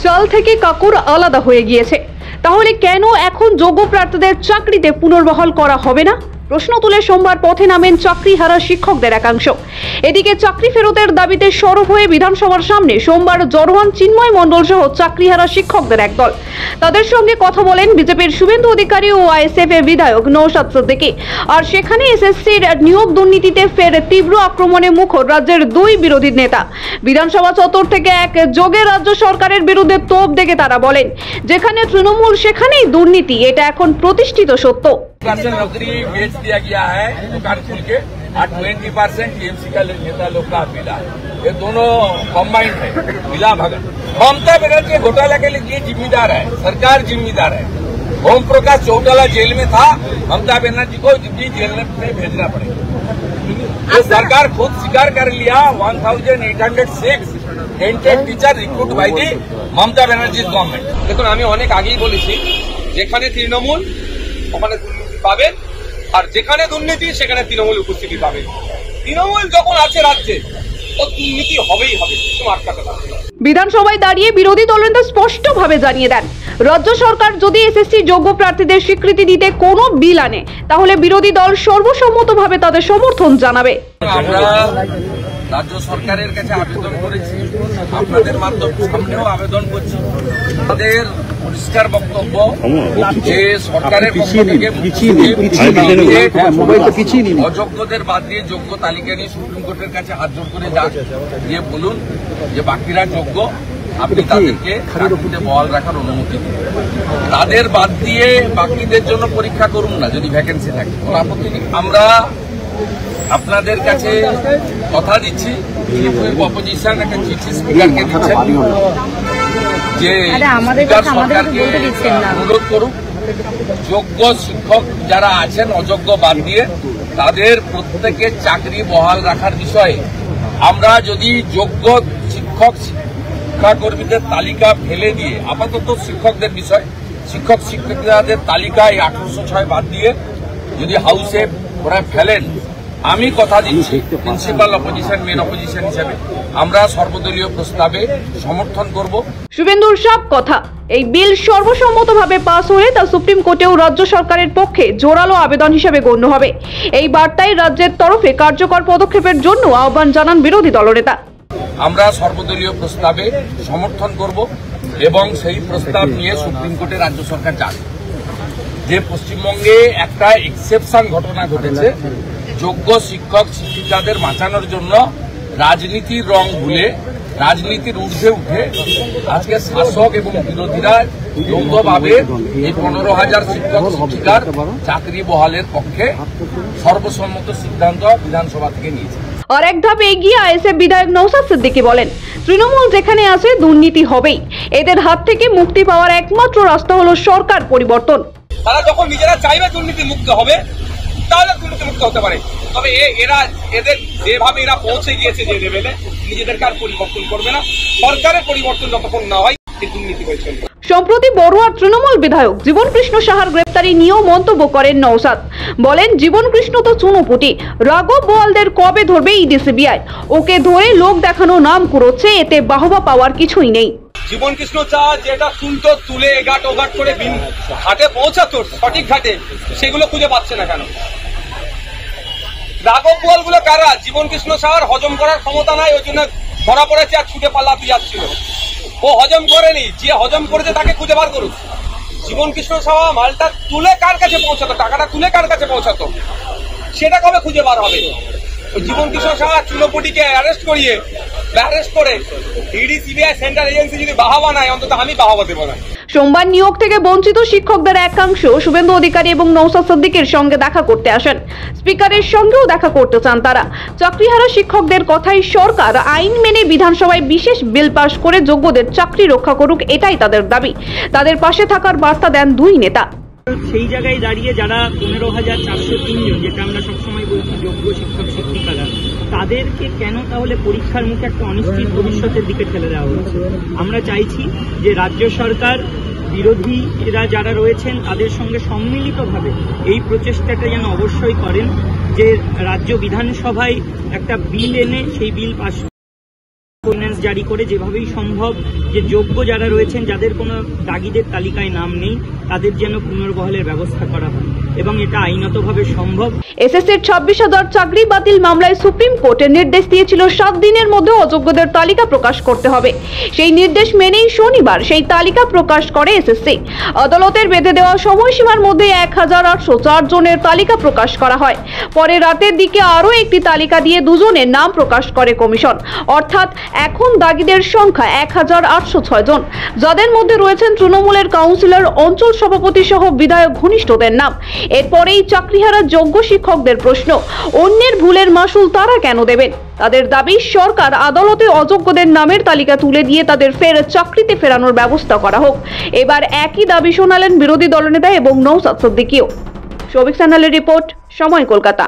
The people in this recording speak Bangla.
চাল থেকে কাকর আলাদা হয়ে গিয়েছে। তাহলে কেন এখন যোগ্য প্রার্থীদের চাকরিতে পুনর্বহাল করা হবে না? প্রশ্ন তুলে সোমবার পথে নামেন চাকরিহারা শিক্ষকদের একাংশ। এদিকে চাকরি ফেরতের দাবিতে সরব হয়ে বিধানসভার সামনে সোমবার জড়ো হন চিন্ময় মণ্ডল সহ চাকরিহারা শিক্ষকদের একদল। তাদের সঙ্গে কথা বলেন বিজেপির শুভেন্দু অধিকারী ও আইএসএফ এর বিধায়ক নওশাদ সিদ্দিকী। আর সেখানে এসএসসির নিয়োগ দুর্নীতিতে ফের তীব্র আক্রমণে মুখর রাজ্যের দুই বিরোধী নেতা। বিধানসভা চত্বর থেকে এক যোগে রাজ্য সরকারের বিরুদ্ধে তোপ দেখে তারা বলেন, যেখানে তৃণমূল সেখানেই দুর্নীতি, এটা এখন প্রতিষ্ঠিত সত্য। नौकरी बेच दिया गया है दुकान खुल के और 20% टीएमसी का नेता लोग का मिला। ये दोनों कॉम्बाइंड है, मिला भगत। ममता बनर्जी घोटाला के लिए जिम्मेदार है, सरकार जिम्मेदार है। ओम प्रकाश चौटाला जेल में था, ममता बनर्जी को भी जेल में भेजना पड़ेगा। तो सरकार खुद स्वीकार कर लिया 1806 tainted teacher recruit by the Mamata Banerjee government. देखो আমি অনেক আগেই বলেছি, যেখানে তৃণমূল ওখানে দুর্নীতি পাবেন, আর যেখানে দুর্নীতি সেখানে তৃণমূল উপস্থিতি পাবেন। তৃণমূল যখন আছে রাজ্যে ও দুর্নীতি হবেই হবে, কোনো আটকাতে পারবে না। বিধানসভায় দাঁড়িয়ে বিরোধী দলনেতা স্পষ্টভাবে জানিয়ে দেন, রাজ্য সরকার যদি এসএসসি যোগ্য প্রার্থীদের স্বীকৃতি দিতে কোনো বিল আনে, তাহলে বিরোধী দল সর্বসম্মতভাবে তাদের সমর্থন জানাবে। আমরা রাজ্য সরকারের কাছে আবেদন করেছি, আপনাদের মাধ্যমে সামনেও আবেদন করছি। তাদের পরিষ্কার বক্তব্য যে সরকারের পক্ষ থেকে অযোগ্যদের বাদ দিয়ে যোগ্য তালিকা নিয়ে সুপ্রিম কোর্টের কাছে হাত জোর করে দিয়ে বলুন যে বাকিরা যোগ্য, আপনি তাদেরকে চাকরিতে বহাল রাখার অনুমতি দিন। তাদের বাদ দিয়ে বাকিদের জন্য পরীক্ষা করুন না, যদি ভ্যাকেন্সি থাকে কোনো আপত্তি নেই। আমরা আপনাদের কাছে কথা দিচ্ছি, অপোজিশন একটা চিঠি স্পিকারকে দিচ্ছেন যে সরকারকে অনুরোধ করুন যোগ্য শিক্ষক যারা আছেন অযোগ্য বাদ দিয়ে তাদের প্রত্যেকের চাকরি বহাল রাখার বিষয়ে আমরা যদি যোগ্য শিক্ষক শিক্ষাকর্মীদের তালিকা ফেলে দিয়ে আপাতত শিক্ষকদের বিষয় শিক্ষক শিক্ষিকাদের তালিকায় 1806 বাদ দিয়ে যদি হাউসে ওরা ফেলেন, আমি কথা দিচ্ছি প্রিন্সিপাল অপোজিশন মেন অপোজিশন হিসেবে আমরা সর্বদলীয় প্রস্তাবে সমর্থন করব। শুভেন্দুর সব কথা, এই বিল সর্বসম্মতভাবে পাস হলে তা সুপ্রিম কোর্টেও রাজ্য সরকারের পক্ষে জোরালো আবেদন হিসেবে গণ্য হবে। এই বার্তায় রাজ্যের তরফে কার্যকর পদক্ষেপের জন্য আহ্বান জানান বিরোধী দলনেতা। আমরা সর্বদলীয় প্রস্তাবে সমর্থন করব এবং সেই প্রস্তাব নিয়ে সুপ্রিম কোর্টে রাজ্য সরকার যাবে। যে পশ্চিমবঙ্গে একটা এক্সেপশন ঘটনা ঘটেছে, যোগ্য শিক্ষক শিক্ষিকাদের বাঁচানোর জন্য রাজনীতির রং ভুলে রাজনীতির ঊর্ধ্বে উঠে আজকে শাসক এবং বিরোধীরা যৌথভাবে এই 15,000 শিক্ষক শিক্ষিকার চাকরি বহালের পক্ষে সর্বসম্মত সিদ্ধান্ত বিধানসভা থেকে নিয়েছে। আর এক ধাপ এগিয়ে আইএসএফ বিধায়ক নওশাদ সিদ্দিকী বলেন, তৃণমূল যেখানে আছে দুর্নীতি হবেই, এদের হাত থেকে মুক্তি পাওয়ার একমাত্র রাস্তা হলো সরকার পরিবর্তন। তারা যখন নিজেরা চাইবে দুর্নীতি মুক্ত হবে তাহলে দুর্নীতি মুক্ত হতে পারে, তবে এদের যেভাবে এরা পৌঁছে গিয়েছে যে লেভেলে নিজেদেরকে আর পরিবর্তন করবে না। সরকারের পরিবর্তন যতক্ষণ না হয় দুর্নীতি হয়ে চলবে। সম্প্রতি বড়ুয়ার তৃণমূল বিধায়ক জীবন কৃষ্ণ সাহার গ্রেপ্তারি নিয়েও মন্তব্য করেন নওশাদ। বলেন, জীবন কৃষ্ণ তো চুনোপুটি, রাঘব বোয়ালদের কবে ধরবে ইডি সিবিআই? ওকে ধরে লোক দেখানো নাম কুড়োচ্ছে, এতে বাহবা পাওয়ার কিছুই নেই। জীবন কৃষ্ণ চা যেটা তুলতো, তুলে এগাট ওগাট করে ঘাটে পৌঁছাতো সঠিক ঘাটে, সেগুলো খুঁজে পাচ্ছে না কেন? রাঘব বোয়াল গুলো কারা? জীবন কৃষ্ণ সাহার হজম করার ক্ষমতা নাই, ওই জন্য ধরা পড়েছে আর ছুটে পালাতে যাচ্ছিল। ও হজম করেনি, যে হজম করেছে তাকে খুঁজে বার করুন। জীবন কৃষ্ণ সাহা মালটা তুলে কার কাছে পৌঁছাতো, টাকাটা তুলে কার কাছে পৌঁছাতো, সেটা কবে খুঁজে বার হবে? জীবন কৃষ্ণ সাহা চুনোপুটিকে অ্যারেস্ট করে ইডি সিবিআই সেন্ট্রাল এজেন্সি যদি বাহাবা নাই, অন্তত আমি বাহাবা দেব না। সোমবার নিয়োগ থেকে বঞ্চিত শিক্ষকদের একাংশ শুভেন্দু অধিকারী এবং নওশাদ সিদ্দিকীর সঙ্গে দেখা করতে আসেন। স্পিকারের সঙ্গেও দেখা করতে চান তারা। চাকরিহারা শিক্ষকদের কথাই সরকার আইন মেনে বিধানসভায় বিশেষ বিল পাশ করে যোগ্যদের চাকরি রক্ষা করুক, এটাই তাদের দাবি। তাদের পাশে থাকার বার্তা দেন দুই নেতা। সেই জায়গায় দাঁড়িয়ে যারা 15,403 জন, যেটা আমরা সবসময় বলছি যোগ্য শিক্ষক শিক্ষিকারা, তাদেরকে কেন তাহলে পরীক্ষার মুখে একটা অনিশ্চিত ভবিষ্যতের দিকে ঠেলে দেওয়া হচ্ছে? আমরা চাইছি যে রাজ্য সরকার বিরোধীরা যারা রয়েছেন তাদের সঙ্গে সম্মিলিতভাবে এই প্রচেষ্টাটা যেন অবশ্যই করেন, যে রাজ্য বিধানসভায় একটা বিল এনে সেই বিল পাস জারি করে যেভাবেই সম্ভব যে যোগ্য যারা রয়েছেন, যাদের কোনো দাগিদের তালিকায় নাম নেই, তাদের যেন পুনর্বহালের ব্যবস্থা করা হয় এবং এটা আইনতভাবে সম্ভব। এসএসসির 26,000 চাকরি বাতিল মামলায় সুপ্রিম কোর্টের নির্দেশ দিয়েছিল 7 দিনের মধ্যে অযোগ্যদের তালিকা প্রকাশ করতে হবে। সেই নির্দেশ মেনেই শনিবার সেই তালিকা প্রকাশ করে এসএসসি। আদালতের বেঁধে দেওয়া সময়সীমার মধ্যে 1,804 জনের তালিকা প্রকাশ করা হয়। পরে রাতের দিকে আরও একটি তালিকা দিয়ে 2 জনের নাম প্রকাশ করে কমিশন। অর্থাৎ এখন দাগিদের সংখ্যা 1,806 জন, যাদের মধ্যে রয়েছেন তৃণমূলের কাউন্সিলর, অঞ্চল সভাপতি সহ বিধায়ক ঘনিষ্ঠদের নাম। এরপরেই চাকরিহারা যোগ্য শিক্ষকদের প্রশ্ন, অন্যের ভুলের মাসুল তারা কেন দেবেন? তাদের দাবি সরকার আদালতে অযোগ্যদের নামের তালিকা তুলে দিয়ে তাদের ফের চাকরিতে ফেরানোর ব্যবস্থা করা হোক। এবার একই দাবি শোনালেন বিরোধী দলনেতা এবং নওশাদ সিদ্দিকীও। শোভিক চ্যানেলের রিপোর্ট, সময়, কলকাতা।